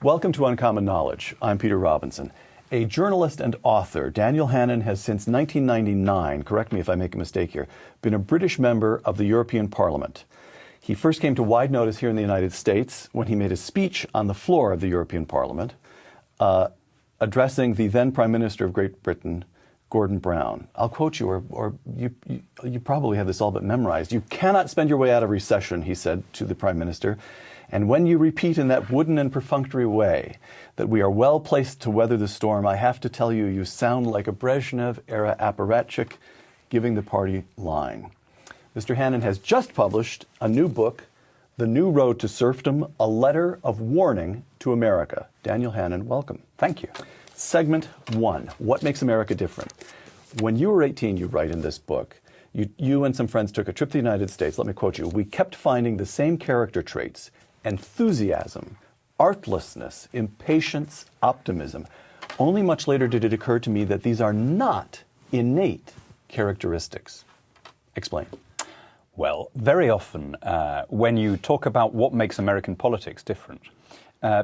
Welcome to Uncommon Knowledge. I'm Peter Robinson. A journalist and author, Daniel Hannan has since 1999, correct me if I make a mistake here, been a British member of the European Parliament. He first came to wide notice here in the United States when he made a speech on the floor of the European Parliament, addressing the then Prime Minister of Great Britain, Gordon Brown. I'll quote you, or you probably have this all but memorized. "You cannot spend your way out of recession," he said to the Prime Minister. "And when you repeat in that wooden and perfunctory way that we are well placed to weather the storm, I have to tell you, you sound like a Brezhnev-era apparatchik giving the party line." Mr. Hannan has just published a new book, The New Road to Serfdom, A Letter of Warning to America. Daniel Hannan, welcome. Thank you. Segment 1, What Makes America Different? When you were 18, you write in this book, you and some friends took a trip to the United States. Let me quote you. "We kept finding the same character traits: enthusiasm, artlessness, impatience, optimism. Only much later did it occur to me that these are not innate characteristics." Explain. Well, very often when you talk about what makes American politics different,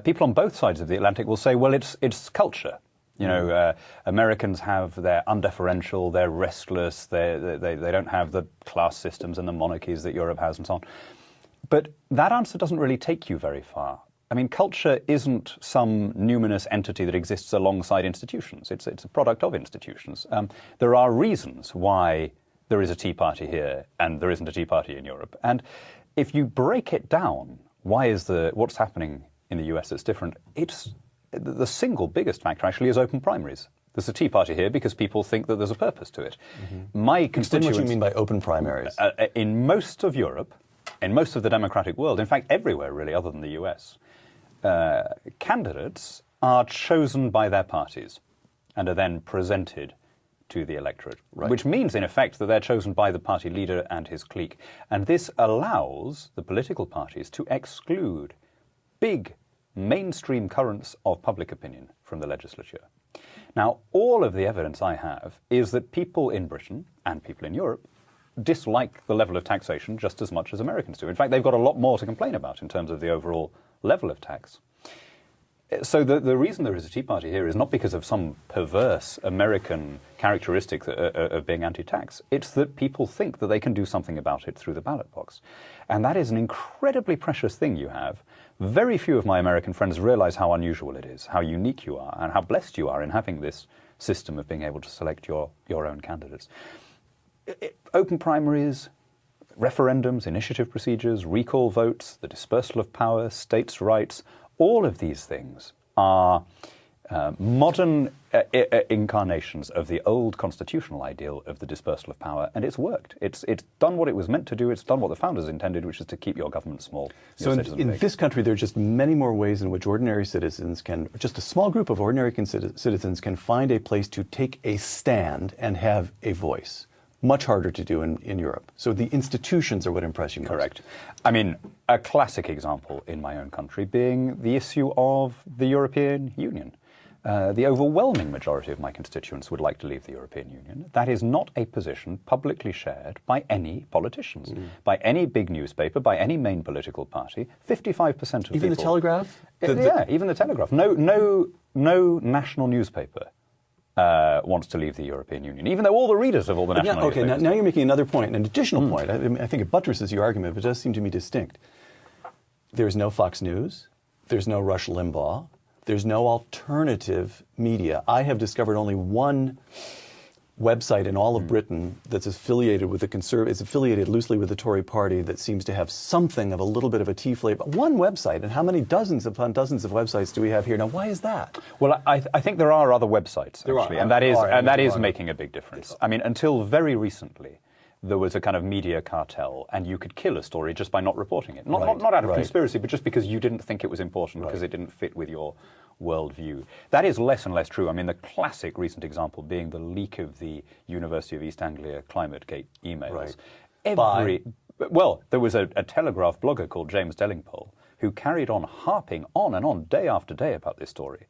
people on both sides of the Atlantic will say, well, it's culture. You know, Americans they're undeferential, they're restless, they don't have the class systems and the monarchies that Europe has and so on. But that answer doesn't really take you very far. I mean, culture isn't some numinous entity that exists alongside institutions. It's a product of institutions. There are reasons why there is a Tea Party here and there isn't a Tea Party in Europe. And if you break it down, what's happening in the US that's different? It's the single biggest factor actually is open primaries. There's a Tea Party here because people think that there's a purpose to it. Mm-hmm. My constituents, what you mean by open primaries? In most of Europe, in most of the democratic world, in fact everywhere really other than the US, candidates are chosen by their parties and are then presented to the electorate, right. Which means in effect that they're chosen by the party leader and his clique. And this allows the political parties to exclude big mainstream currents of public opinion from the legislature. Now, all of the evidence I have is that people in Britain and people in Europe dislike the level of taxation just as much as Americans do. In fact, they've got a lot more to complain about in terms of the overall level of tax. So the reason there is a Tea Party here is not because of some perverse American characteristic of being anti-tax. It's that people think that they can do something about it through the ballot box. And that is an incredibly precious thing you have. Very few of my American friends realize how unusual it is, how unique you are, and how blessed you are in having this system of being able to select your own candidates. Open primaries, referendums, initiative procedures, recall votes, the dispersal of power, states' rights, all of these things are modern incarnations of the old constitutional ideal of the dispersal of power, and it's worked. It's done what it was meant to do. It's done what the founders intended, which is to keep your government small. So in this country, there are just many more ways in which ordinary citizens just a small group of ordinary citizens can find a place to take a stand and have a voice. Much harder to do in Europe. So the institutions are what impress you most. Correct. I mean, a classic example in my own country being the issue of the European Union. The overwhelming majority of my constituents would like to leave the European Union. That is not a position publicly shared by any politicians, by any big newspaper, by any main political party. 55% of people... Even the Telegraph? Yeah, even the Telegraph. No national newspaper wants to leave the European Union, even though all the readers of all the national newspapers... Okay, now you're making another point, an additional point. I think it buttresses your argument, but it does seem to me distinct. There's no Fox News. There's no Rush Limbaugh. There's no alternative media. I have discovered only one website in all of Britain that's affiliated with is affiliated loosely with the Tory party that seems to have something of a little bit of a tea flavor. One website, and how many dozens upon dozens of websites do we have here? Now, why is that? Well, I think there are other websites, actually, and that is making a big difference. I mean, until very recently, there was a kind of media cartel, and you could kill a story just by not reporting it. Not out of conspiracy, but just because you didn't think it was important, because it didn't fit with your worldview. That is less and less true. I mean, the classic recent example being the leak of the University of East Anglia ClimateGate emails. Well, there was a Telegraph blogger called James Dellingpole who carried on harping on and on day after day about this story.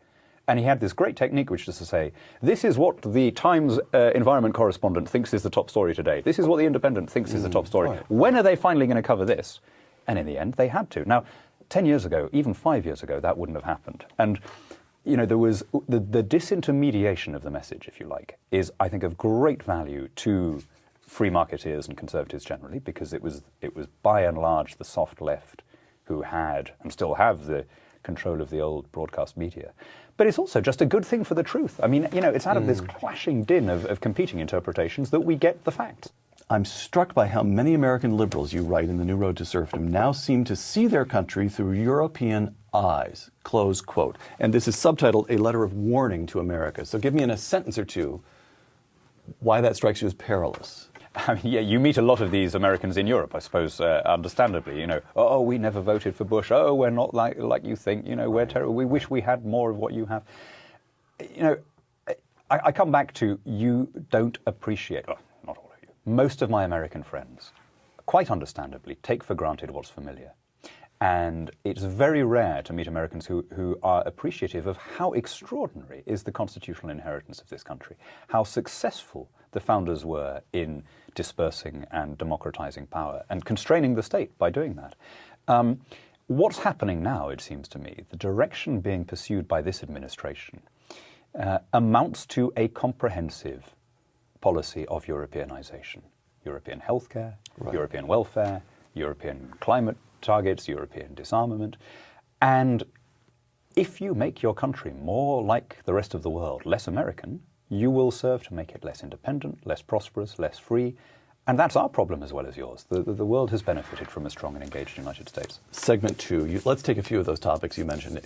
And he had this great technique, which is to say, this is what the Times environment correspondent thinks is the top story today. This is what the Independent thinks is the top story. Right. When are they finally going to cover this? And in the end, they had to. Now, 10 years ago, even 5 years ago, that wouldn't have happened. And, there was the disintermediation of the message, if you like, is, I think, of great value to free marketeers and conservatives generally, because it was by and large the soft left who had and still have the control of the old broadcast media. But it's also just a good thing for the truth. I mean, it's out of this clashing din of competing interpretations that we get the facts. I'm struck by how many American liberals, you write in The New Road to Serfdom, now seem to see their country through European eyes, close quote. And this is subtitled A Letter of Warning to America. So give me in a sentence or two why that strikes you as perilous. I mean, yeah, you meet a lot of these Americans in Europe, I suppose, understandably. Oh, we never voted for Bush. Oh, we're not like you think. We're terrible. We wish we had more of what you have. I come back to, you don't appreciate, well, not all of you, most of my American friends, quite understandably, take for granted what's familiar. And it's very rare to meet Americans who are appreciative of how extraordinary is the constitutional inheritance of this country, how successful the founders were in dispersing and democratizing power and constraining the state by doing that. What's happening now, it seems to me, the direction being pursued by this administration amounts to a comprehensive policy of Europeanization. European healthcare, right. European welfare, European climate targets, European disarmament. And if you make your country more like the rest of the world, less American, you will serve to make it less independent, less prosperous, less free. And that's our problem as well as yours. The world has benefited from a strong and engaged United States. Segment 2. Let's take a few of those topics you mentioned.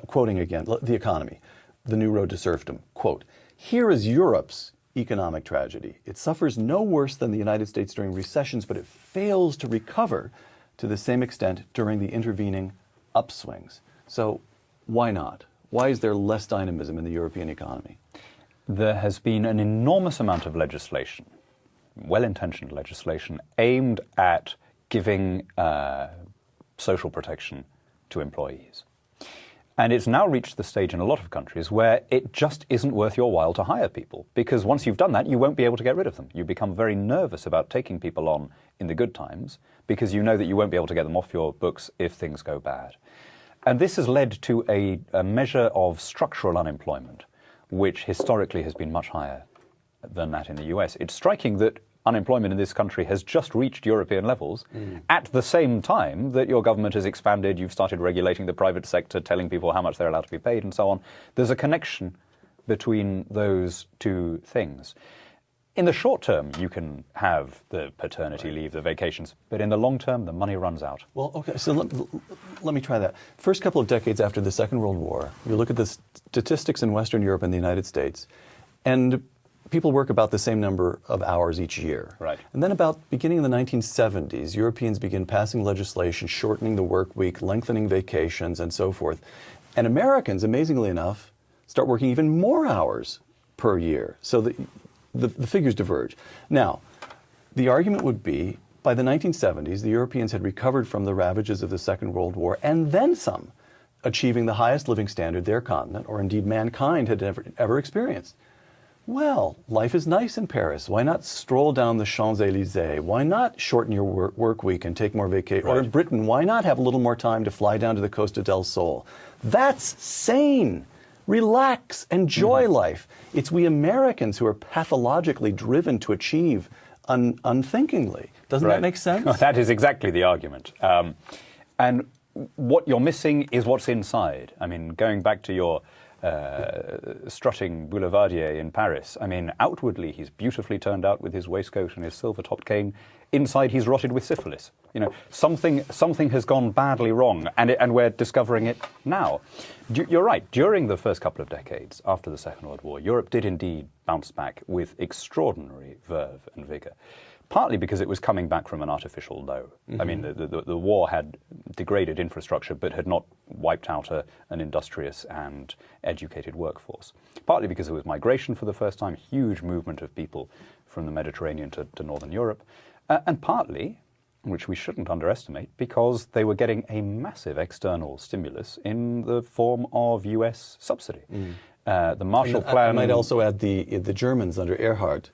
Quoting again, the economy, The New Road to Serfdom. Quote, here is Europe's economic tragedy. It suffers no worse than the United States during recessions, but it fails to recover to the same extent during the intervening upswings. So why not? Why is there less dynamism in the European economy? There has been an enormous amount of legislation, well-intentioned legislation, aimed at giving social protection to employees. And it's now reached the stage in a lot of countries where it just isn't worth your while to hire people, because once you've done that, you won't be able to get rid of them. You become very nervous about taking people on in the good times because you know that you won't be able to get them off your books if things go bad. And this has led to a measure of structural unemployment, which historically has been much higher than that in the US. It's striking that unemployment in this country has just reached European levels at the same time that your government has expanded, you've started regulating the private sector, telling people how much they're allowed to be paid and so on. There's a connection between those two things. In the short term, you can have the paternity leave, the vacations, but in the long term, the money runs out. Well, okay, so let me try that. First couple of decades after the Second World War, you look at the statistics in Western Europe and the United States, and people work about the same number of hours each year. Right. And then about beginning in the 1970s, Europeans begin passing legislation, shortening the work week, lengthening vacations, and so forth. And Americans, amazingly enough, start working even more hours per year. So the figures diverge. Now, the argument would be, by the 1970s, the Europeans had recovered from the ravages of the Second World War, and then some, achieving the highest living standard their continent, or indeed mankind, had ever experienced. Well, life is nice in Paris. Why not stroll down the Champs-Élysées? Why not shorten your work week and take more vacation? Right. Or in Britain, why not have a little more time to fly down to the Costa del Sol? That's sane. Relax, enjoy life. It's we Americans who are pathologically driven to achieve unthinkingly. Doesn't that make sense? Well, that is exactly the argument. And what you're missing is what's inside. I mean, going back to your strutting boulevardier in Paris. I mean, outwardly he's beautifully turned out with his waistcoat and his silver-topped cane. Inside he's rotted with syphilis. Something has gone badly wrong, and we're discovering it now. You're right. During the first couple of decades after the Second World War, Europe did indeed bounce back with extraordinary verve and vigor. Partly because it was coming back from an artificial low. Mm-hmm. I mean, the war had degraded infrastructure, but had not wiped out an industrious and educated workforce. Partly because there was migration for the first time, huge movement of people from the Mediterranean to Northern Europe. And partly, which we shouldn't underestimate, because they were getting a massive external stimulus in the form of US subsidy. The Marshall Plan... I might also add the Germans under Erhard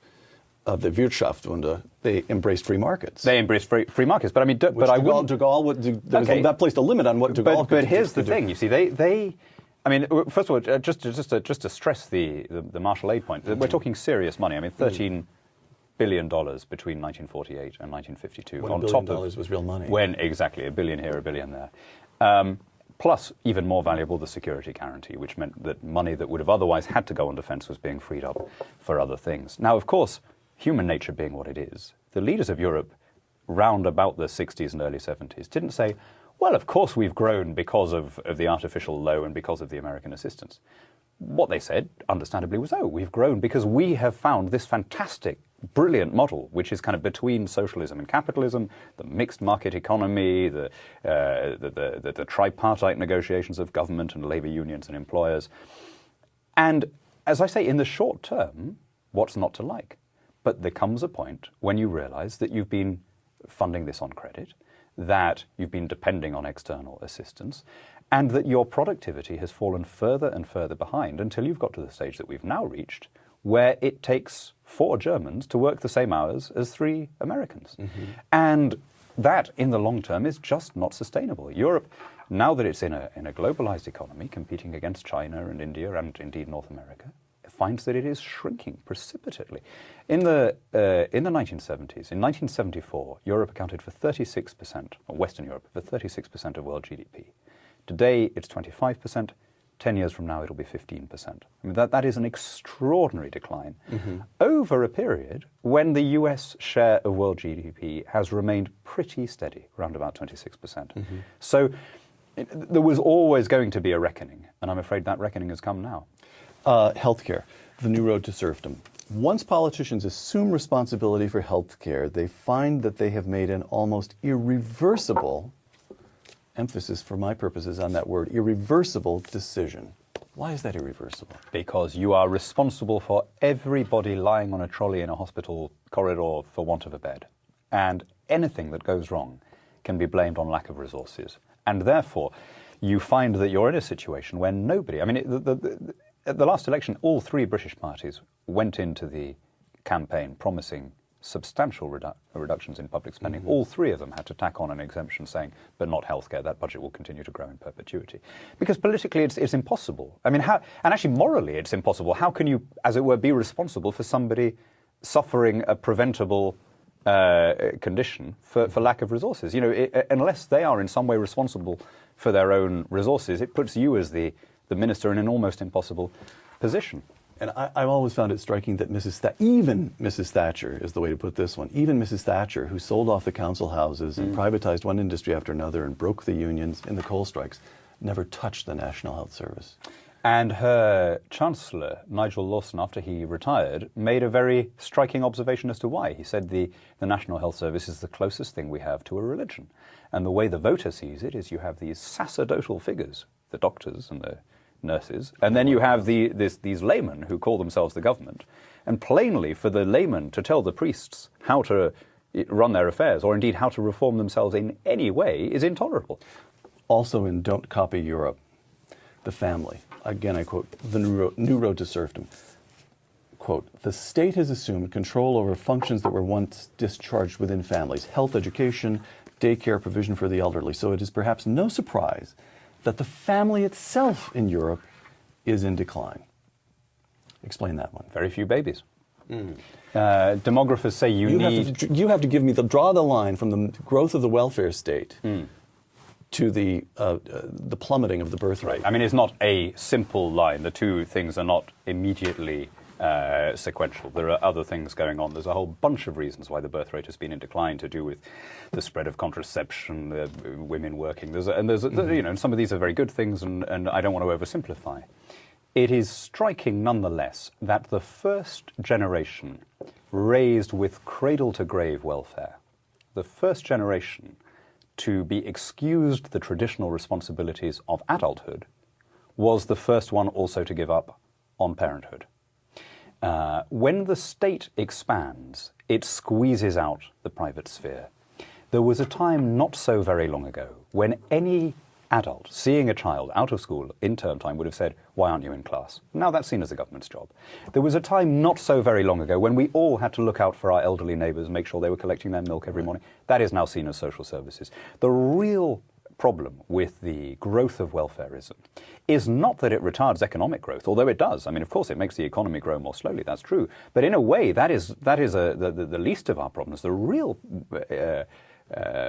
the Wirtschaftswunder, they embraced free markets. They embraced free markets, but I mean, but I wouldn't. De Gaulle that placed a limit on what De Gaulle could do. But here's the thing: you see, they. I mean, first of all, just to stress the Marshall Aid point, we're talking serious money. I mean, $13 billion between 1948 and 1952. When $1 billion was real money. When exactly $1 billion here, $1 billion there. Plus, even more valuable, the security guarantee, which meant that money that would have otherwise had to go on defence was being freed up for other things. Now, of course, human nature being what it is, the leaders of Europe, round about the 60s and early 70s, didn't say, well, of course we've grown because of the artificial low and because of the American assistance. What they said, understandably, was, oh, we've grown because we have found this fantastic, brilliant model, which is kind of between socialism and capitalism, the mixed market economy, the tripartite negotiations of government and labour unions and employers. And as I say, in the short term, what's not to like? But there comes a point when you realise that you've been funding this on credit, that you've been depending on external assistance, and that your productivity has fallen further and further behind until you've got to the stage that we've now reached, where it takes 4 Germans to work the same hours as 3 Americans. Mm-hmm. And that, in the long term, is just not sustainable. Europe, now that it's in a globalized economy, competing against China and India and indeed North America, finds that it is shrinking precipitately. In the 1970s, in 1974, Europe accounted for 36%, or Western Europe, for 36% of world GDP. Today, it's 25%. 10 years from now, it'll be 15%. I mean, that is an extraordinary decline over a period when the US share of world GDP has remained pretty steady, around about 26%. So there was always going to be a reckoning, and I'm afraid that reckoning has come now. Healthcare, the new road to serfdom. Once politicians assume responsibility for healthcare, they find that they have made an almost irreversible, emphasis for my purposes on that word, irreversible decision. Why is that irreversible? Because you are responsible for everybody lying on a trolley in a hospital corridor for want of a bed. And anything that goes wrong can be blamed on lack of resources. And therefore, you find that you're in a situation where nobody... I mean, at the last election, all 3 British parties went into the campaign promising substantial reductions in public spending. All 3 of them had to tack on an exemption saying, but not healthcare, that budget will continue to grow in perpetuity. Because politically it's impossible. I mean, and actually morally it's impossible. How can you, as it were, be responsible for somebody suffering a preventable condition for lack of resources? You know, unless they are in some way responsible for their own resources, it puts you as the minister in an almost impossible position. And I've always found it striking that even Mrs. Thatcher is the way to put this one, even Mrs. Thatcher, who sold off the council houses and privatized one industry after another and broke the unions in the coal strikes, never touched the National Health Service. And her Chancellor, Nigel Lawson, after he retired, made a very striking observation as to why. He said the National Health Service is the closest thing we have to a religion. And the way the voter sees it is you have these sacerdotal figures, the doctors and the nurses, and then you have these laymen who call themselves the government. And plainly, for the laymen to tell the priests how to run their affairs, or indeed how to reform themselves in any way, is intolerable. Also in Don't Copy Europe, the family. Again, I quote, the new road to serfdom. Quote, the state has assumed control over functions that were once discharged within families, health, education, daycare, provision for the elderly. So it is perhaps no surprise that the family itself in Europe is in decline. Explain that one. Very few babies. Demographers say you have to give me draw the line from the growth of the welfare state to the plummeting of the birth rate. I mean, it's not a simple line. The two things are not immediately sequential. There are other things going on. There's a whole bunch of reasons why the birth rate has been in decline, to do with the spread of contraception, women working. There's you know, some of these are very good things, and I don't want to oversimplify. It is striking, nonetheless, that the first generation raised with cradle-to-grave welfare, the first generation to be excused the traditional responsibilities of adulthood, was the first one also to give up on parenthood. When the state expands, it squeezes out the private sphere. There was a time not so very long ago when any adult seeing a child out of school in term time would have said, why aren't you in class? Now that's seen as the government's job. There was a time not so very long ago when we all had to look out for our elderly neighbours and make sure they were collecting their milk every morning. That is now seen as social services. The real problem with the growth of welfareism is not that it retards economic growth, although it does. I mean, of course, it makes the economy grow more slowly, that's true. But in a way, that is the least of our problems. The real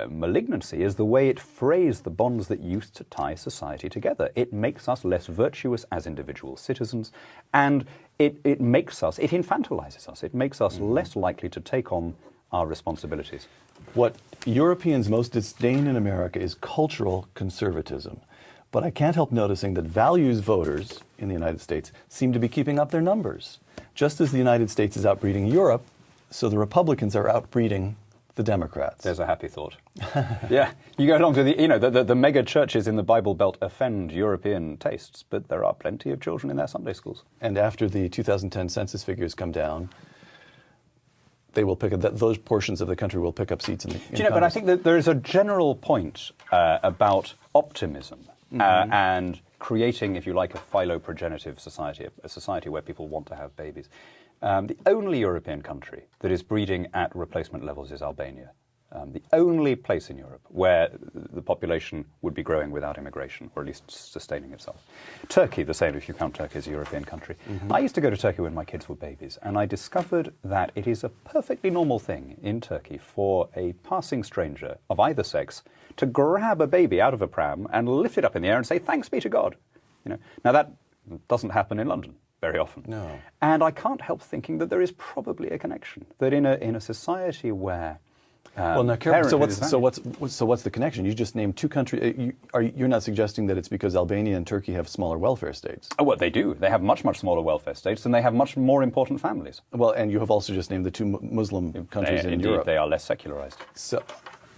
malignancy is the way it frays the bonds that used to tie society together. It makes us less virtuous as individual citizens, and it infantilizes us. It makes us less likely to take on our responsibilities. What Europeans most disdain in America is cultural conservatism. But I can't help noticing that values voters in the United States seem to be keeping up their numbers. Just as the United States is outbreeding Europe, so the Republicans are outbreeding the Democrats. There's a happy thought. Yeah, you go along to the mega churches in the Bible Belt offend European tastes, but there are plenty of children in their Sunday schools. And after the 2010 census figures come down, they will pick up those portions of the country will pick up seats in Congress. But I think that there is a general point about optimism and creating, if you like, a philoprogenitive society, a society where people want to have babies. The only European country that is breeding at replacement levels is Albania. The only place in Europe where the population would be growing without immigration, or at least sustaining itself. Turkey, the same if you count Turkey as a European country. I used to go to Turkey when my kids were babies, and I discovered that it is a perfectly normal thing in Turkey for a passing stranger of either sex to grab a baby out of a pram and lift it up in the air and say, thanks be to God. Now that doesn't happen in London very often. No. And I can't help thinking that there is probably a connection, that in a society where well, now, so what's the connection? You just named two countries. You're not suggesting that it's because Albania and Turkey have smaller welfare states? Oh, well, they do. They have much, much smaller welfare states, and they have much more important families. Well, and you have also just named the two Muslim countries in Europe. Indeed, they are less secularized. So,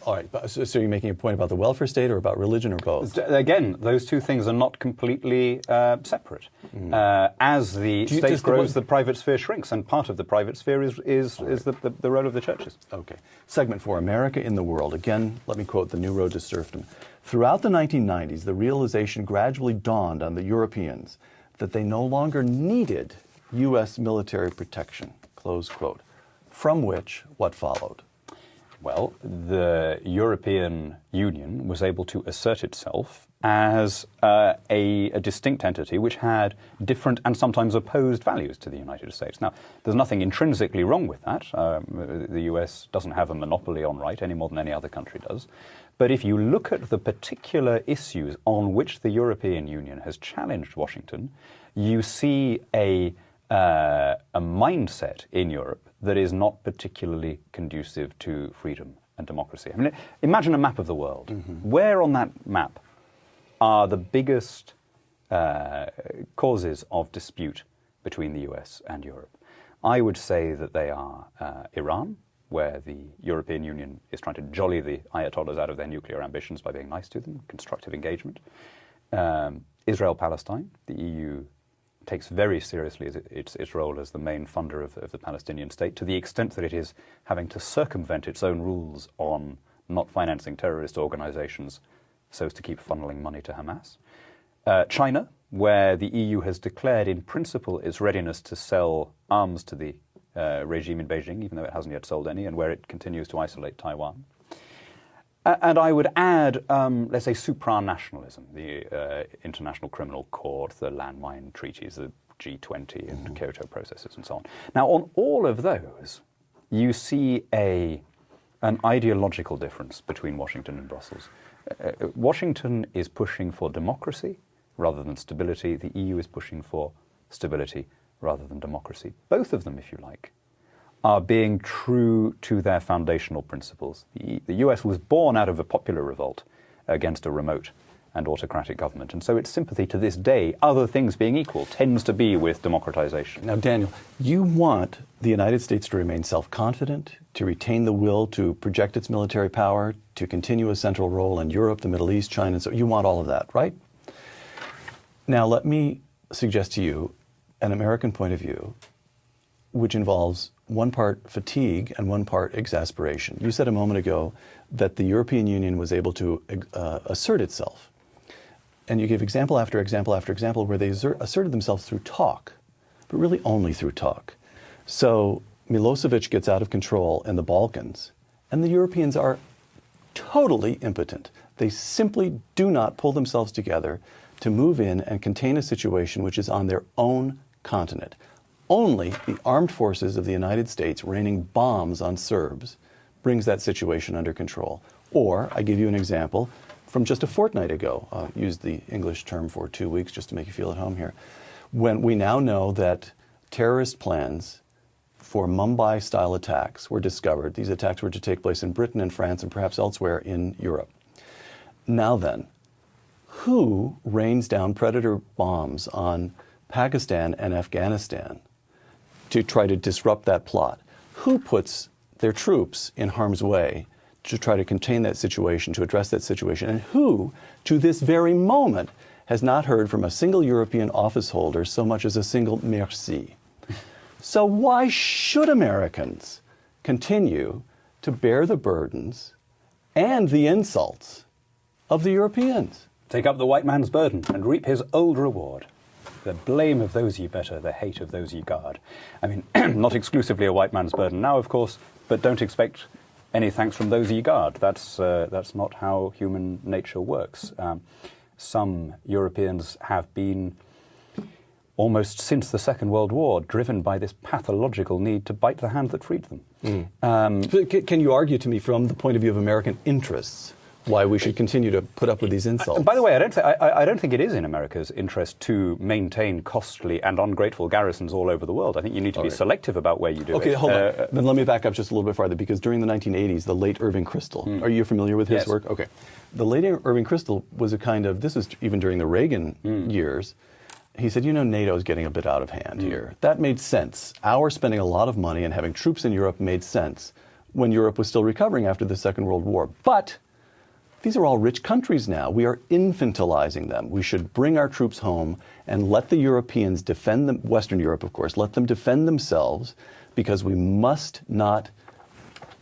all right. So you're making a point about the welfare state or about religion or both? Again, those two things are not completely separate. As the state grows, the private sphere shrinks, and part of the private sphere is the role of the churches. Okay. Segment 4, America in the World. Again, let me quote The New Road to Serfdom. Throughout the 1990s, the realization gradually dawned on the Europeans that they no longer needed U.S. military protection, close quote. From which, what followed? Well, the European Union was able to assert itself as a distinct entity which had different and sometimes opposed values to the United States. Now, there's nothing intrinsically wrong with that. The US doesn't have a monopoly on right any more than any other country does. But if you look at the particular issues on which the European Union has challenged Washington, you see a mindset in Europe that is not particularly conducive to freedom and democracy. I mean, imagine a map of the world. Where on that map are the biggest causes of dispute between the US and Europe? I would say that they are Iran, where the European Union is trying to jolly the Ayatollahs out of their nuclear ambitions by being nice to them, constructive engagement. Israel-Palestine, the EU takes very seriously its role as the main funder of the Palestinian state, to the extent that it is having to circumvent its own rules on not financing terrorist organizations so as to keep funneling money to Hamas. China, where the EU has declared in principle its readiness to sell arms to the regime in Beijing, even though it hasn't yet sold any, and where it continues to isolate Taiwan. And I would add, let's say, supranationalism, the International Criminal Court, the landmine treaties, the G20 and Kyoto processes and so on. Now, on all of those, you see an ideological difference between Washington and Brussels. Washington is pushing for democracy rather than stability. The EU is pushing for stability rather than democracy. Both of them, if you like, are being true to their foundational principles. The US was born out of a popular revolt against a remote and autocratic government, and so its sympathy to this day, other things being equal, tends to be with democratization. Now, Daniel, you want the United States to remain self-confident, to retain the will to project its military power, to continue a central role in Europe, the Middle East, China, so you want all of that, right? Now, let me suggest to you an American point of view, which involves one part fatigue and one part exasperation. You said a moment ago that the European Union was able to assert itself. and you give example after example after example where they asserted themselves through talk, but really only through talk. So Milosevic gets out of control in the Balkans, and the Europeans are totally impotent. They simply do not pull themselves together to move in and contain a situation which is on their own continent. Only the armed forces of the United States raining bombs on Serbs brings that situation under control. Or, I give you an example from just a fortnight ago. I'll use the English term for 2 weeks just to make you feel at home here. When we now know that terrorist plans for Mumbai-style attacks were discovered. These attacks were to take place in Britain and France and perhaps elsewhere in Europe. Now then, who rains down predator bombs on Pakistan and Afghanistan to try to disrupt that plot? Who puts their troops in harm's way to try to contain that situation, to address that situation? And who, to this very moment, has not heard from a single European office holder so much as a single merci? So why should Americans continue to bear the burdens and the insults of the Europeans? Take up the white man's burden and reap his old reward. The blame of those ye better, the hate of those ye guard. I mean, not exclusively a white man's burden now, of course, but don't expect any thanks from those ye guard. That's not how human nature works. Some Europeans have been, almost since the Second World War, driven by this pathological need to bite the hand that freed them. Can you argue to me from the point of view of American interests why we should continue to put up with these insults? By the way, I don't think it is in America's interest to maintain costly and ungrateful garrisons all over the world. I think you need to be selective about where you do it. Okay, hold on. Then let me back up just a little bit farther, because during the 1980s, the late Irving Kristol, are you familiar with his work? Okay. The late Irving Kristol was a kind of, this was even during the Reagan years, he said, you know, NATO is getting a bit out of hand here. That made sense. Our spending a lot of money and having troops in Europe made sense when Europe was still recovering after the Second World War. But these are all rich countries now. We are infantilizing them. We should bring our troops home and let the Europeans defend them, Western Europe, of course, let them defend themselves, because we must not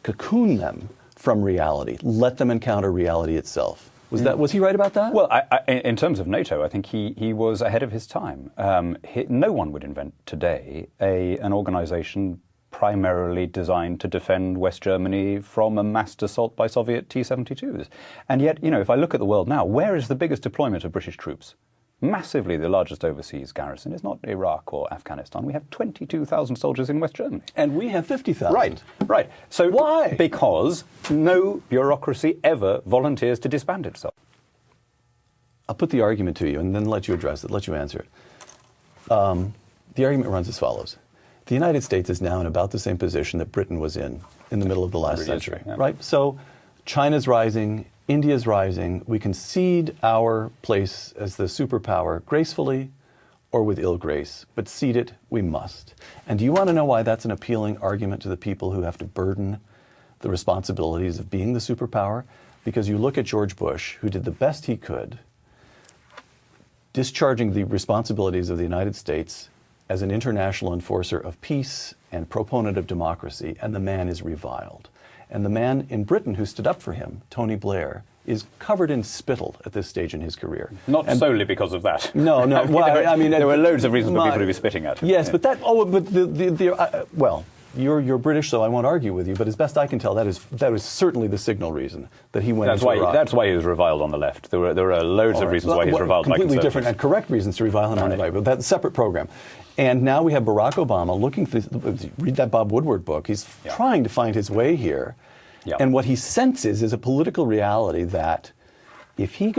cocoon them from reality. Let them encounter reality itself. Was he right about that? Well, in terms of NATO, I think he was ahead of his time. No one would invent today an organization primarily designed to defend West Germany from a massed assault by Soviet T-72s. And yet, you know, if I look at the world now, where is the biggest deployment of British troops? Massively the largest overseas garrison is not Iraq or Afghanistan. We have 22,000 soldiers in West Germany. And we have 50,000. Right. So why? Because no bureaucracy ever volunteers to disband itself. I'll put the argument to you and then let you address it, let you answer it. The argument runs as follows. The United States is now in about the same position that Britain was in the middle of the last century, right? So China's rising, India's rising. We concede our place as the superpower gracefully or with ill grace, but cede it we must. And do you want to know why that's an appealing argument to the people who have to burden the responsibilities of being the superpower? Because you look at George Bush, who did the best he could, discharging the responsibilities of the United States as an international enforcer of peace and proponent of democracy, and the man is reviled. And the man in Britain who stood up for him, Tony Blair, is covered in spittle at this stage in his career. Not solely because of that. No. Well, I mean, there were loads of reasons for people to be spitting at him. Yes, but that. Well, you're British, so I won't argue with you. But as best I can tell, that is certainly the signal reason that he went into Iraq. That's why he was reviled on the left. There are loads of reasons why he's reviled by conservatives. Completely different and correct reasons to revile him on the right, but that's a separate program. And now we have Barack Obama looking for. Read that Bob Woodward book. He's trying to find his way here. Yeah. And what he senses is a political reality that if he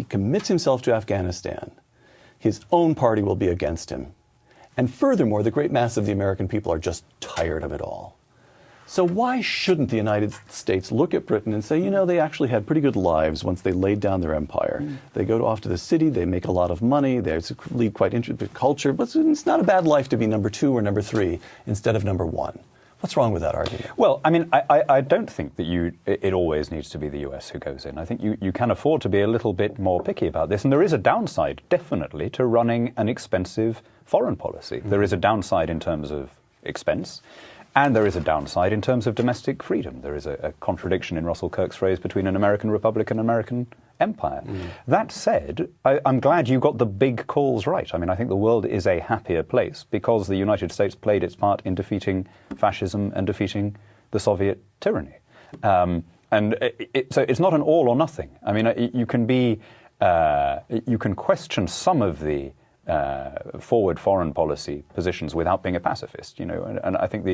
commits himself to Afghanistan, his own party will be against him. And furthermore, the great mass of the American people are just tired of it all. So why shouldn't the United States look at Britain and say, you know, they actually had pretty good lives once they laid down their empire. They go off to the city, they make a lot of money, they lead quite interesting culture, but it's not a bad life to be number 2 or number 3 instead of number 1. What's wrong with that argument? Well, I mean, I don't think that it always needs to be the US who goes in. I think you can afford to be a little bit more picky about this. And there is a downside, definitely, to running an expensive foreign policy. There is a downside in terms of expense, and there is a downside in terms of domestic freedom. There is a contradiction in Russell Kirk's phrase between an American republic and an American empire. That said, I'm glad you got the big calls right. I mean, I think the world is a happier place because the United States played its part in defeating fascism and defeating the Soviet tyranny. So it's not an all or nothing. I mean, you can question some of the forward foreign policy positions without being a pacifist, and I think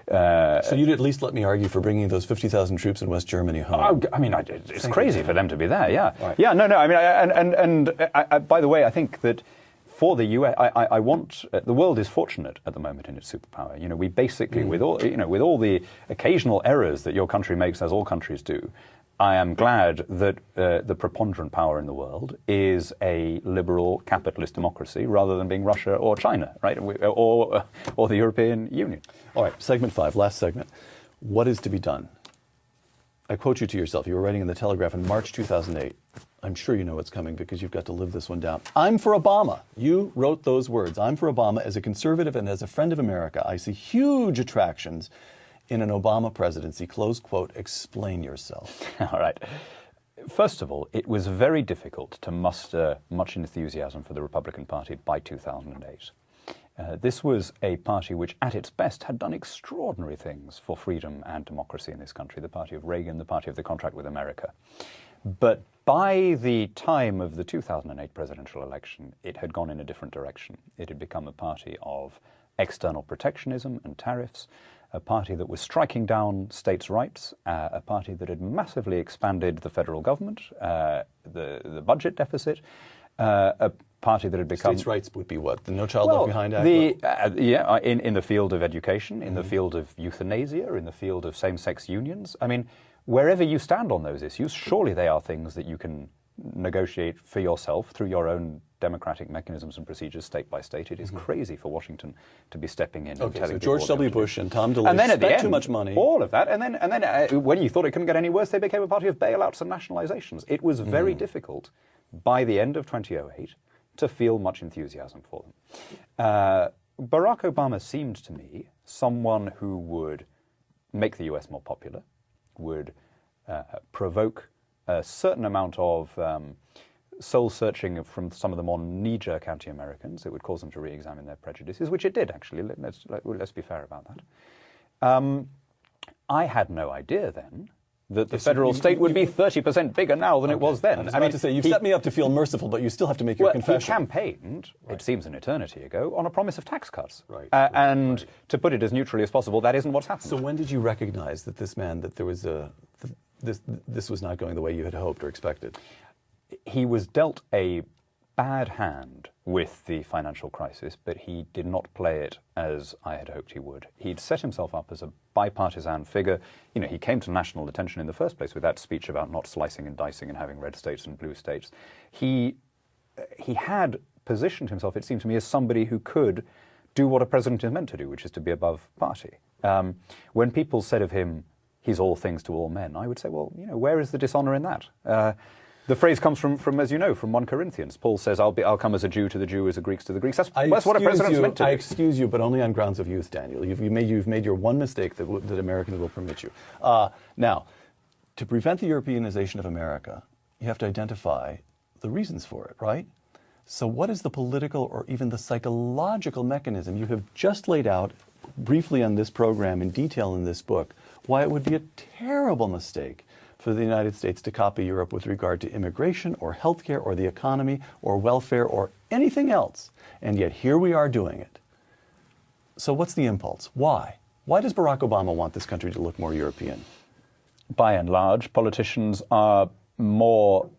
So you'd at least let me argue for bringing those 50,000 troops in West Germany home. I mean, it's crazy for them to be there, yeah. Right. Yeah, no, I mean, by the way, I think that for the US, I want the world is fortunate at the moment in its superpower. We basically, with all the occasional errors that your country makes, as all countries do, I am glad that the preponderant power in the world is a liberal capitalist democracy rather than being Russia or China, right? Or the European Union. All right, segment 5, last segment. What is to be done? I quote you to yourself. You were writing in the Telegraph in March 2008. I'm sure you know what's coming because you've got to live this one down. I'm for Obama. You wrote those words. I'm for Obama. As a conservative and as a friend of America, I see huge attractions in an Obama presidency. Close quote. Explain yourself. All right. First of all, it was very difficult to muster much enthusiasm for the Republican Party by 2008. This was a party which, at its best, had done extraordinary things for freedom and democracy in this country, the party of Reagan, the party of the contract with America. But by the time of the 2008 presidential election, it had gone in a different direction. It had become a party of external protectionism and tariffs, a party that was striking down states' rights, a party that had massively expanded the federal government, the budget deficit, a party that had become... States' rights would be what? The No Child Left Behind Act? In the field of education, in the field of euthanasia, in the field of same-sex unions. I mean, wherever you stand on those issues, surely they are things that you can negotiate for yourself through your own democratic mechanisms and procedures state by state. It is crazy for Washington to be stepping in and telling so George W. Bush and Tom DeLuise and then at the spent end, too much money. All of that. And then when you thought it couldn't get any worse, they became a party of bailouts and nationalizations. It was very difficult by the end of 2008 to feel much enthusiasm for them. Barack Obama seemed to me someone who would make the US more popular, would provoke a certain amount of soul-searching from some of the more knee-jerk anti-Americans. It would cause them to re-examine their prejudices, which it did, actually. Let's be fair about that. I had no idea then that the federal state would be 30% bigger now than it was then. I was about to say, you've set me up to feel merciful, but you still have to make your confession. He campaigned, it seems an eternity ago, on a promise of tax cuts. To put it as neutrally as possible, that isn't what's happened. So when did you recognize that that there was this was not going the way you had hoped or expected? He was dealt a bad hand with the financial crisis, but he did not play it as I had hoped he would. He'd set himself up as a bipartisan figure. He came to national attention in the first place with that speech about not slicing and dicing and having red states and blue states. He had positioned himself, it seemed to me, as somebody who could do what a president is meant to do, which is to be above party. When people said of him, he's all things to all men, I would say, well, where is the dishonor in that? The phrase comes from, as you know, from 1 Corinthians. Paul says, I'll come as a Jew to the Jew, as a Greek to the Greeks. That's what a president's meant to do. I excuse you, but only on grounds of youth, Daniel. You've made your one mistake that Americans will permit you. Now, to prevent the Europeanization of America, you have to identify the reasons for it, right? So what is the political or even the psychological mechanism? You have just laid out briefly on this program in detail in this book why it would be a terrible mistake for the United States to copy Europe with regard to immigration or healthcare or the economy or welfare or anything else. And yet here we are doing it. So what's the impulse? Why? Why does Barack Obama want this country to look more European? By and large, politicians are more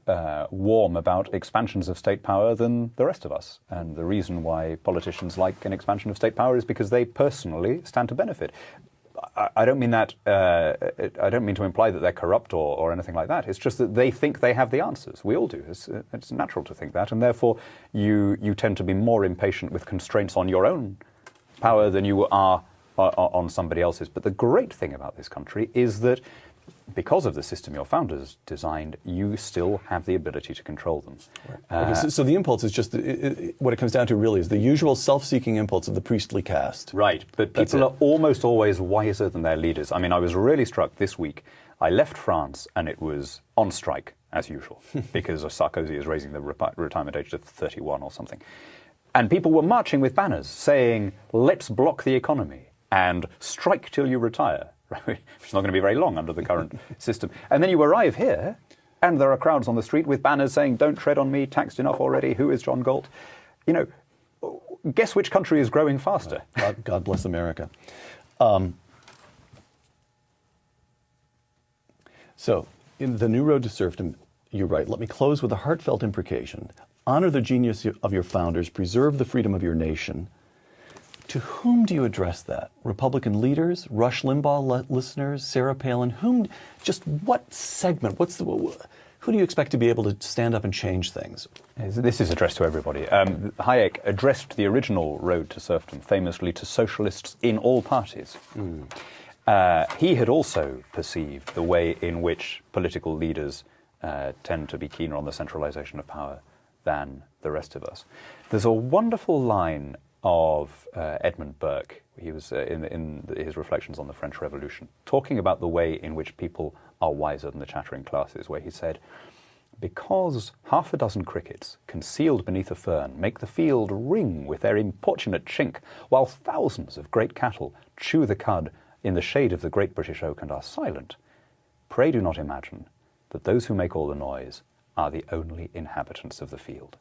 warm about expansions of state power than the rest of us. And the reason why politicians like an expansion of state power is because they personally stand to benefit. I don't mean that. I don't mean to imply that they're corrupt or anything like that. It's just that they think they have the answers. We all do. It's natural to think that, and therefore you tend to be more impatient with constraints on your own power than you are on somebody else's. But the great thing about this country is that because of the system your founders designed, you still have the ability to control them. So the impulse is just, what it comes down to really is the usual self-seeking impulse of the priestly caste. Right, but people are almost always wiser than their leaders. I mean, I was really struck this week. I left France and it was on strike. as usual, because Sarkozy is raising the retirement age to 31 or something. And people were marching with banners saying, let's block the economy and strike till you retire, right? Which is not going to be very long under the current system. And then you arrive here, and there are crowds on the street with banners saying, don't tread on me, taxed enough already, who is John Galt? You know, guess which country is growing faster? God bless America. So, in the new road to serfdom, you're right. Let me close with a heartfelt imprecation. Honor the genius of your founders, preserve the freedom of your nation. To whom do you address that? Republican leaders, Rush Limbaugh listeners, Sarah Palin? Whom? Just what segment? Who do you expect to be able to stand up and change things? This is addressed to everybody. Hayek addressed the original road to serfdom famously to socialists in all parties. He had also perceived the way in which political leaders tend to be keener on the centralization of power than the rest of us. There's a wonderful line of Edmund Burke. He was in his reflections on the French Revolution, talking about the way in which people are wiser than the chattering classes, where he said, because half a dozen crickets concealed beneath a fern make the field ring with their importunate chink, while thousands of great cattle chew the cud in the shade of the great British oak and are silent, pray do not imagine that those who make all the noise are the only inhabitants of the field.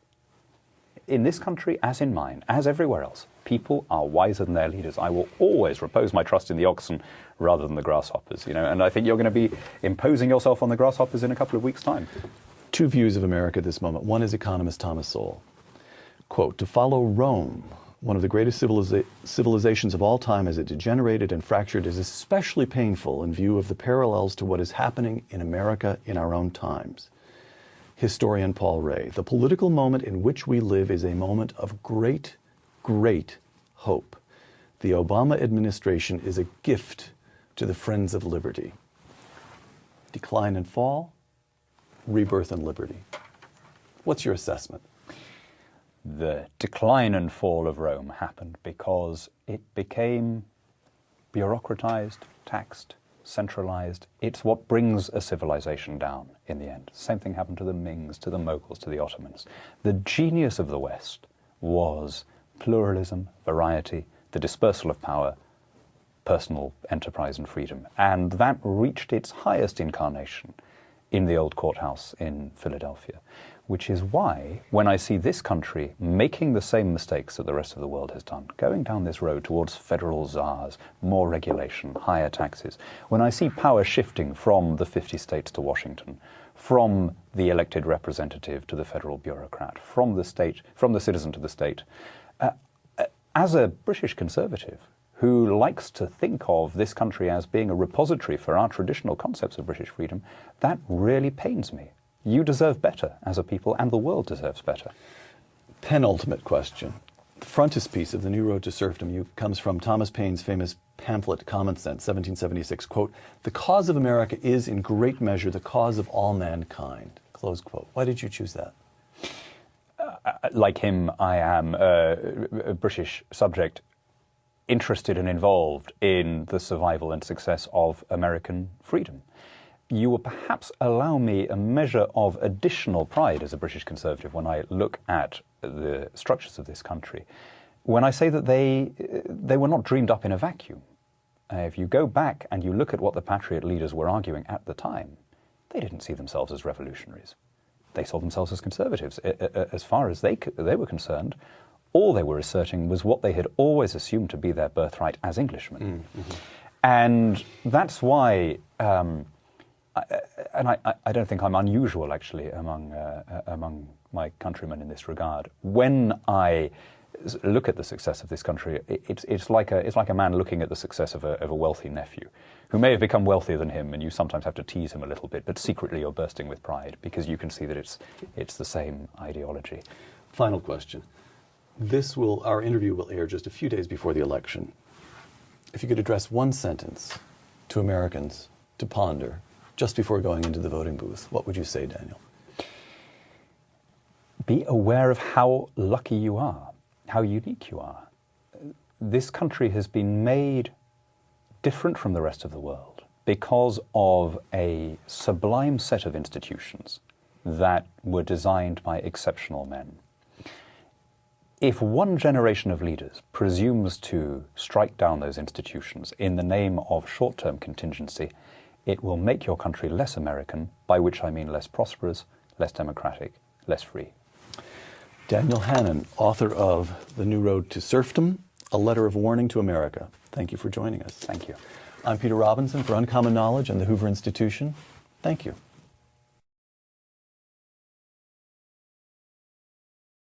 In this country, as in mine, as everywhere else, people are wiser than their leaders. I will always repose my trust in the oxen rather than the grasshoppers, and I think you're going to be imposing yourself on the grasshoppers in a couple of weeks' time. Two views of America at this moment. One is economist Thomas Sowell. Quote, to follow Rome, one of the greatest civilizations of all time, as it degenerated and fractured, is especially painful in view of the parallels to what is happening in America in our own times. Historian Paul Ray, the political moment in which we live is a moment of great, great hope. The Obama administration is a gift to the friends of liberty. Decline and fall, rebirth and liberty. What's your assessment? The decline and fall of Rome happened because it became bureaucratized, taxed, centralized. It's what brings a civilization down in the end. Same thing happened to the Mings, to the Mughals, to the Ottomans. The genius of the West was pluralism, variety, the dispersal of power, personal enterprise and freedom. And that reached its highest incarnation in the old courthouse in Philadelphia, which is why when I see this country making the same mistakes that the rest of the world has done, going down this road towards federal czars, more regulation, higher taxes, when I see power shifting from the 50 states to Washington, from the elected representative to the federal bureaucrat, from the state, from the citizen to the state, as a British conservative who likes to think of this country as being a repository for our traditional concepts of British freedom, that really pains me. You deserve better as a people, and the world deserves better. Penultimate question. The frontispiece of the New Road to Serfdom comes from Thomas Paine's famous pamphlet, Common Sense, 1776, quote, the cause of America is in great measure the cause of all mankind, close quote. Why did you choose that? Like him, I am a British subject interested and involved in the survival and success of American freedom. You will perhaps allow me a measure of additional pride as a British conservative when I look at the structures of this country, when I say that they were not dreamed up in a vacuum. If you go back and you look at what the Patriot leaders were arguing at the time, they didn't see themselves as revolutionaries. They saw themselves as conservatives. As far as they were concerned, all they were asserting was what they had always assumed to be their birthright as Englishmen. Mm-hmm. And that's why, and I don't think I'm unusual, actually, among my countrymen in this regard. When I look at the success of this country, it's like a man looking at the success of a wealthy nephew who may have become wealthier than him, and you sometimes have to tease him a little bit, but secretly you're bursting with pride because you can see that it's the same ideology. Final question. Our interview will air just a few days before the election. If you could address one sentence to Americans to ponder just before going into the voting booth, what would you say, Daniel? Be aware of how lucky you are, how unique you are. This country has been made different from the rest of the world because of a sublime set of institutions that were designed by exceptional men. If one generation of leaders presumes to strike down those institutions in the name of short-term contingency, it will make your country less American, by which I mean less prosperous, less democratic, less free. Daniel Hannan, author of The New Road to Serfdom, A Letter of Warning to America. Thank you for joining us. Thank you. I'm Peter Robinson for Uncommon Knowledge and the Hoover Institution. Thank you.